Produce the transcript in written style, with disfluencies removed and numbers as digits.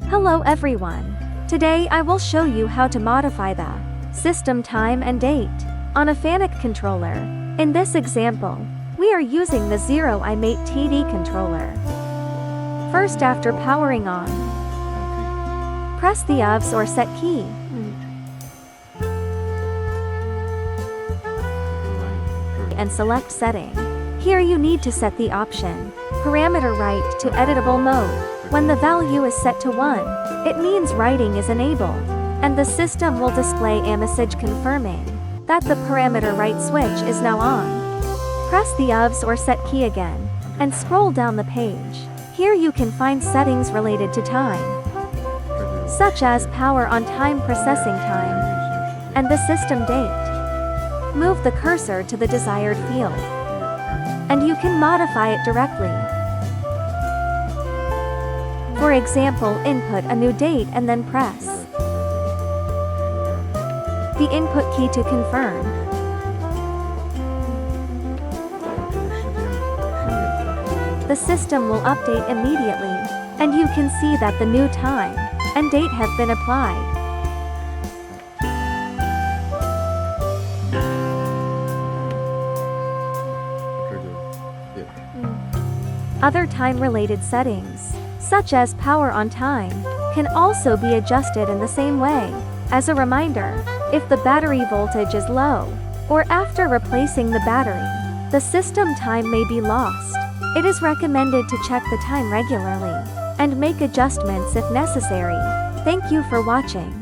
Hello everyone. Today I will show you how to modify the system time and date on a FANUC controller. In this example, we are using the 0IMate TD controller. First, after powering on, press the OFF or set key. And select setting. Here you need to set the option parameter write to editable mode. When the value is set to 1, it means writing is enabled, and the system will display a message confirming that the parameter write switch is now on. Press the OFF or set key again, and scroll down the page. Here you can find settings related to time, such as power on time, processing time, and the system date. Move the cursor to the desired field, and you can modify it directly. For example, input a new date and then press the input key to confirm. The system will update immediately, and you can see that the new time and date have been applied. Other time-related settings, such as power on time, can also be adjusted in the same way. As a reminder, if the battery voltage is low, or after replacing the battery, the system time may be lost. It is recommended to check the time regularly, and make adjustments if necessary. Thank you for watching.